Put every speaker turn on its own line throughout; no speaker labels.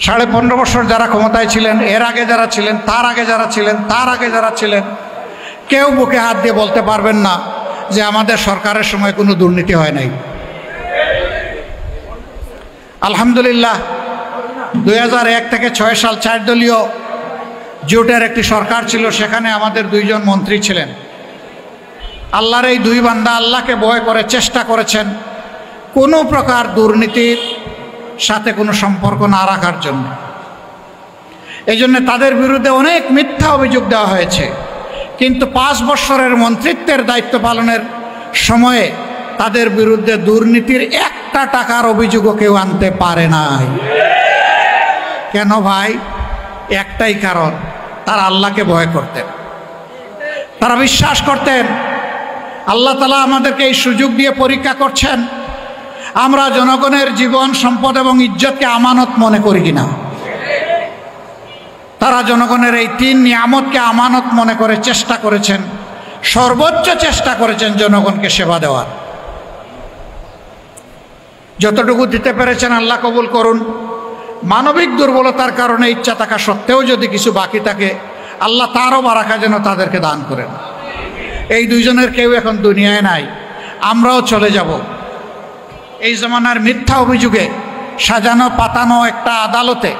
15.5 বছর যারা ক্ষমতায় ছিলেন, এর আগে যারা ছিলেন, তার আগে যারা ছিলেন, তার আগে যারা ছিলেন, কেউ বুকে হাত দিয়ে বলতে পারবেন না যে আমাদের সরকারের সময় কোনো দুর্নীতি হয় নাই। আলহামদুলিল্লাহ 2001 থেকে 6 সাল 4 দলীয় জোটের একটি সরকার ছিল, সেখানে আমাদের 2 জন মন্ত্রী ছিলেন। আল্লাহর এই 2 বান্দা আল্লাহকে ভয় করে চেষ্টা করেছেন কোনো প্রকার দুর্নীতির সাথে কোনো সম্পর্ক না রাখার জন্য। এই জন্য তাদের বিরুদ্ধে অনেক মিথ্যা অভিযোগ দেওয়া হয়েছে, কিন্তু 5 বছরের মন্ত্রিত্বের দায়িত্ব পালনের সময়ে তাদের বিরুদ্ধে দুর্নীতির 1 টাকার অভিযোগও কেউ আনতে পারে নাই। কেন ভাই? একটাই কারণ, তারা আল্লাহকে ভয় করতেন। তারা বিশ্বাস করতেন আল্লাহ তাআলা আমাদেরকে এই সুযোগ দিয়ে পরীক্ষা করছেন, আমরা জনগণের জীবন, সম্পদ এবং ইজ্জতকে আমানত মনে করি কিনা। তারা জনগণের এই 3 নিয়ামতকে আমানত মনে করে চেষ্টা করেছেন, সর্বোচ্চ চেষ্টা করেছেন জনগণকে সেবা দেওয়ার। যতটুকু দিতে পেরেছেন আল্লাহ কবুল করুন। মানবিক দুর্বলতার কারণে ইচ্ছা থাকা সত্ত্বেও যদি কিছু বাকি থাকে, আল্লাহ তারও বারাকা যেন তাদেরকে দান করেন। এই 2 জনের কেউ এখন দুনিয়ায় নাই, আমরাও চলে যাব। এই জমানার মিথ্যা অভিযোগে সাজানো পাতানো একটা আদালতে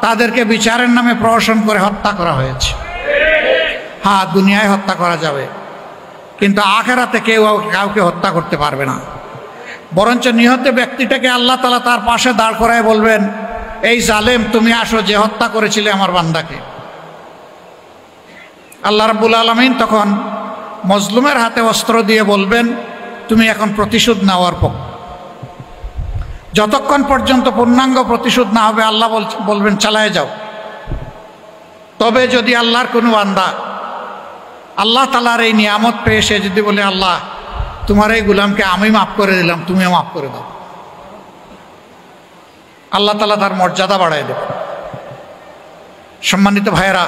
তাদেরকে বিচারের নামে প্রহসন করে হত্যা করা হয়েছে। হ্যাঁ, দুনিয়ায় হত্যা করা যাবে, কিন্তু আখিরাতে কেউ কাউকে হত্যা করতে পারবে না। বরঞ্চ নিহত ব্যক্তিটাকে আল্লাহ তাআলা তার পাশে দাঁড় করায় বলবেন, এই জালেম, তুমি আসো, যে হত্যা করেছিলে আমার বান্দাকে। আল্লাহ রাব্বুল আলামিন তখন মজলুমের হাতে অস্ত্র দিয়ে বলবেন, তুমি এখন প্রতিশোধ নেওয়ার পক্ষে। যতক্ষণ পর্যন্ত পূর্ণাঙ্গ প্রতিশোধ না হবে আল্লাহ বলবেন চালায় যাও। তবে যদি আল্লাহর কোনো বান্দা আল্লাহ তাআলার এই নিয়ামত পেয়ে সে যদি বলে, আল্লাহ তোমার এই গোলামকে আমি মাফ করে দিলাম, তুমিও মাফ করে দাও, আল্লাহ তাআলা তার মর্যাদা বাড়ায় দেবে। সম্মানিত ভাইয়েরা,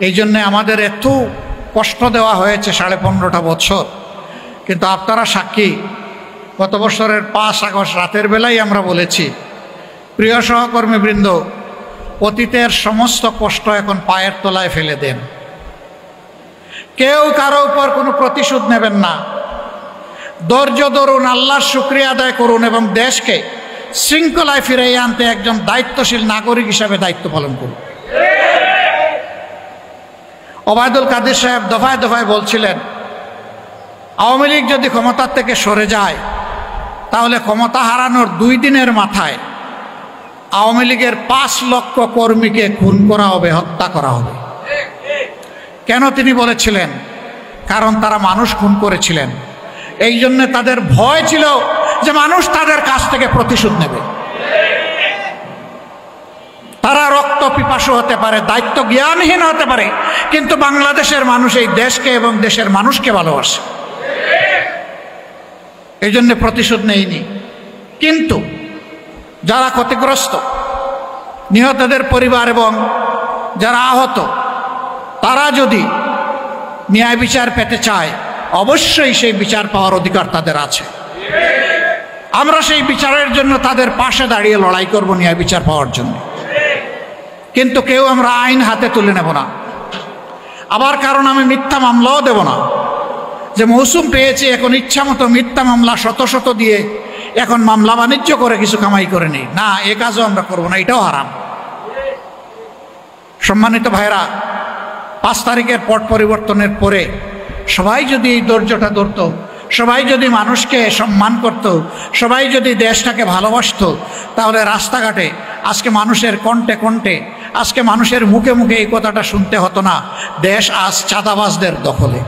এই জন্যে আমাদের এত কষ্ট দেওয়া হয়েছে 15.5 বছর, কিন্তু আপনারা সাক্ষী। গত বছরের 5 আগস্ট রাতের বেলায় আমরা বলেছি, প্রিয় সহকর্মীবৃন্দ, অতীতের সমস্ত কষ্ট এখন পায়ের তলায় ফেলে দেন। কেউ কারো উপর কোনো প্রতিশোধ নেবেন না। ধৈর্য ধরুন, আল্লাহর শুকরিয়া আদায় করুন এবং দেশকে শৃঙ্খলায় ফিরিয়ে আনতে একজন দায়িত্বশীল নাগরিক হিসাবে দায়িত্ব পালন করুন। ওবায়দুল কাদের সাহেব দফায় দফায় বলছিলেন, আওয়ামী লীগ যদি ক্ষমতার থেকে সরে যায় তাহলে ক্ষমতা হারানোর 2 দিনের মাথায় আওয়ামী লীগের 5 লক্ষ কর্মীকে খুন করা হবে, হত্যা করা হবে। কেন তিনি বলেছিলেন? কারণ তারা মানুষ খুন করেছিলেন। এই জন্য তাদের ভয় ছিল যে মানুষ তাদের কাছ থেকে প্রতিশোধ নেবে। তারা রক্ত পিপাসু হতে পারে, দায়িত্ব জ্ঞানহীন হতে পারে, কিন্তু বাংলাদেশের মানুষ এই দেশকে এবং দেশের মানুষকে ভালোবাসে, এই জন্য প্রতিশোধ নেয়নি। কিন্তু যারা ক্ষতিগ্রস্ত, নিহতদের পরিবার এবং যারা আহত, তারা যদি ন্যায় বিচার পেতে চায়, অবশ্যই সেই বিচার পাওয়ার অধিকার তাদের আছে। আমরা সেই বিচারের জন্য তাদের পাশে দাঁড়িয়ে লড়াই করব ন্যায় বিচার পাওয়ার জন্য। কিন্তু কেউ আমরা আইন হাতে তুলে নেব না। আবার কারণ আমি মিথ্যা মামলাও দেব না যে মৌসুম পেয়েছি, এখন ইচ্ছা মতো মিথ্যা মামলা শত শত দিয়ে এখন মামলা বাণিজ্য করে কিছু কামাই করে নেই, না, এ কাজও আমরা করব না, এটাও হারাম। সম্মানিত ভাইরা, 5 তারিখের পট পরিবর্তনের পরে সবাই যদি এই ধৈর্যটা ধরত, সবাই যদি মানুষকে সম্মান করত, সবাই যদি দেশটাকে ভালোবাসত, তাহলে রাস্তাঘাটে আজকে মানুষের কণ্ঠে কণ্ঠে, আজকে মানুষের মুখে মুখে এই কথাটা শুনতে হতো না, দেশ আজ চাঁদাবাজদের দখলে।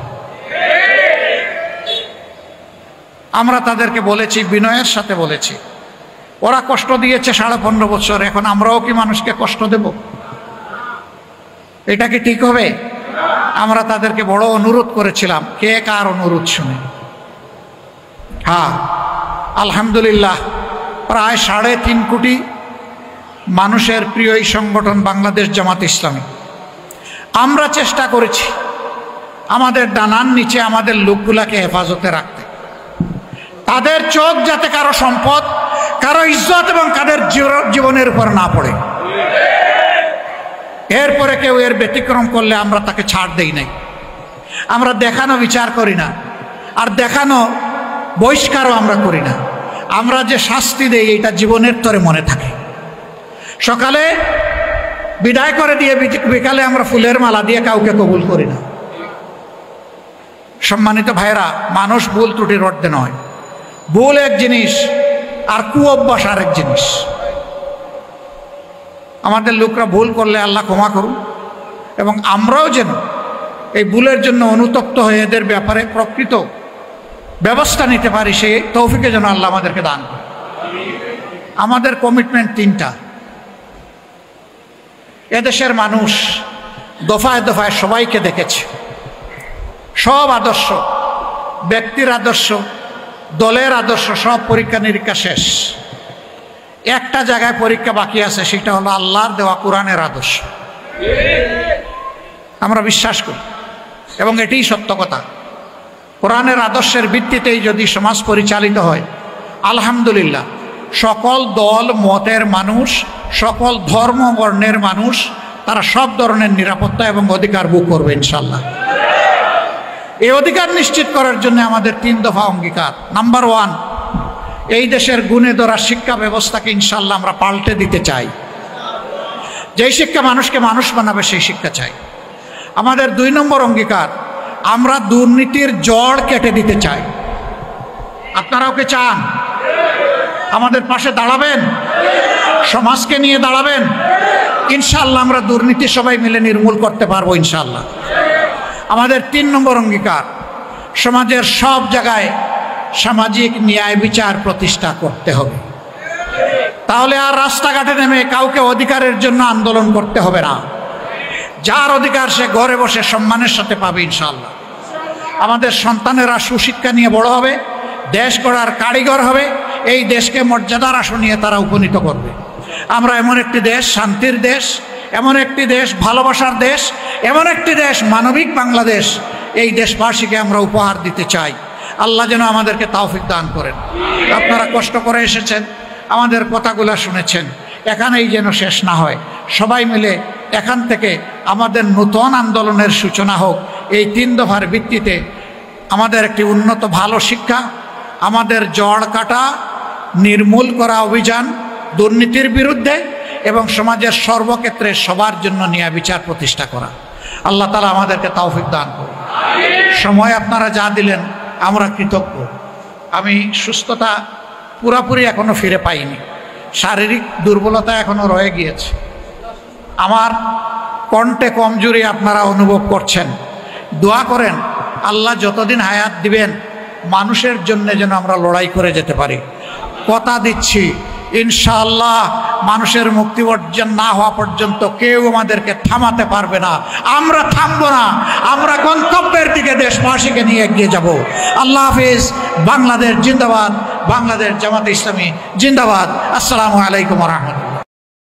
আমরা তাদেরকে বলেছি, বিনয়ের সাথে বলেছি, ওরা কষ্ট দিয়েছে 15.5 বছর, এখন আমরাও কি মানুষকে কষ্ট দেব? এটা কি ঠিক হবে? আমরা তাদেরকে বড় অনুরোধ করেছিলাম, কে কার অনুরোধ শুনে? হ্যাঁ, আলহামদুলিল্লাহ, প্রায় 3.5 কোটি মানুষের প্রিয় এই সংগঠন বাংলাদেশ জামাত ইসলামী, আমরা চেষ্টা করেছি আমাদের ডানার নিচে আমাদের লোকগুলাকে হেফাজতে রাখতে। তাদের চোখ যাতে কারো সম্পদ, কারো ইজ্জত এবং কাদের জীবনের উপর না পড়ে। এরপরে কেউ এর ব্যতিক্রম করলে আমরা তাকে ছাড় দেই নাই। আমরা দেখানো বিচার করি না, আর দেখানো বহিষ্কারও আমরা করি না। আমরা যে শাস্তি দেই এটা জীবনের তরে মনে থাকে। সকালে বিদায় করে দিয়ে বিকালে আমরা ফুলের মালা দিয়ে কাউকে কবুল করি না। সম্মানিত ভাইরা, মানুষ ভুল ত্রুটির ঊর্ধ্বে নয়। ভুল এক জিনিস আর কুঅভ্যাস আর এক জিনিস। আমাদের লোকরা ভুল করলে আল্লাহ ক্ষমা করুন, এবং আমরাও যেন এই ভুলের জন্য অনুতপ্ত হয়ে এদের ব্যাপারে প্রকৃত ব্যবস্থা নিতে পারি, সেই তৌফিকে যেন আল্লাহ আমাদেরকে দান করে। আমাদের কমিটমেন্ট তিনটা। এদেশের মানুষ দফায় দফায় সবাইকে দেখেছে। সব আদর্শ, ব্যক্তির আদর্শ, দলের আদর্শ, সব পরীক্ষা নিরীক্ষা শেষ। একটা জায়গায় পরীক্ষা বাকি আছে, সেটা হলো আল্লাহর দেওয়া কোরআনের আদর্শ। আমরা বিশ্বাস করি এবং এটিই সত্য কথা। কোরআনের আদর্শের ভিত্তিতেই যদি সমাজ পরিচালিত হয়, আলহামদুলিল্লাহ, সকল দল মতের মানুষ, সকল ধর্ম বর্ণের মানুষ, তারা সব ধরনের নিরাপত্তা এবং অধিকার ভোগ করবে ইনশাল্লাহ। এই অধিকার নিশ্চিত করার জন্য আমাদের 3 দফা অঙ্গীকার। নাম্বার 1, এই দেশের গুণে ধরা শিক্ষা ব্যবস্থাকে ইনশাল্লাহ আমরা পাল্টে দিতে চাই। যেই শিক্ষা মানুষকে মানুষ বানাবে সেই শিক্ষা চাই। আমাদের 2 নম্বর অঙ্গীকার, আমরা দুর্নীতির জড় কেটে দিতে চাই। আপনারাও কি চান? আমাদের পাশে দাঁড়াবেন? সমাজকে নিয়ে দাঁড়াবেন? ইনশাল্লাহ আমরা দুর্নীতি সবাই মিলে নির্মূল করতে পারবো ইনশাল্লাহ। আমাদের 3 নম্বর অঙ্গীকার, সমাজের সব জায়গায় সামাজিক ন্যায় বিচার প্রতিষ্ঠা করতে হবে। তাহলে আর রাস্তাঘাটে নেমে কাউকে অধিকারের জন্য আন্দোলন করতে হবে না। যার অধিকার সে ঘরে বসে সম্মানের সাথে পাবে ইনশাআল্লাহ। আমাদের সন্তানেরা সুশিক্ষা নিয়ে বড় হবে, দেশ গড়ার কারিগর হবে, এই দেশকে মর্যাদার আসনে তারা উপনীত করবে। আমরা এমন একটি দেশ, শান্তির দেশ, এমন একটি দেশ, ভালোবাসার দেশ, এমন একটি দেশ, মানবিক বাংলাদেশ, এই দেশবাসীকে আমরা উপহার দিতে চাই। আল্লাহ যেন আমাদেরকে তৌফিক দান করেন। আপনারা কষ্ট করে এসেছেন, আমাদের কথাগুলো শুনেছেন, এখানেই যেন শেষ না হয়। সবাই মিলে এখান থেকে আমাদের নতুন আন্দোলনের সূচনা হোক। এই 3 দফার ভিত্তিতে আমাদের একটি উন্নত ভালো শিক্ষা, আমাদের জড় কাটা নির্মূল করা অভিযান, দুর্নীতির বিরুদ্ধে, এবং সমাজের সর্বক্ষেত্রে সবার জন্য ন্যায় বিচার প্রতিষ্ঠা করা। আল্লাহ তাআলা আমাদেরকে তৌফিক দান করুন। সময় আপনারা যা দিলেন আমরা কৃতজ্ঞ। আমি সুস্থতা পুরাপুরি এখনো ফিরে পাইনি, শারীরিক দুর্বলতা এখনো রয়ে গিয়েছে। আমার কণ্ঠে কমজোরি আপনারা অনুভব করছেন। দোয়া করেন আল্লাহ যতদিন হায়াত দিবেন মানুষের জন্য যেন আমরা লড়াই করে যেতে পারি। কথা দিচ্ছি ইনশাআল্লাহ মানুষের মুক্তি অর্জন না হওয়া পর্যন্ত কেউ আমাদেরকে থামাতে পারবে না। আমরা থামবো না, আমরা গন্তব্যের দিকে দেশবাসীকে নিয়ে এগিয়ে যাব। আল্লাহ হাফিজ। বাংলাদেশ জিন্দাবাদ, বাংলাদেশ জামাতে ইসলামী জিন্দাবাদ। আসসালামু আলাইকুম ওয়া রাহমাতুল্লাহ।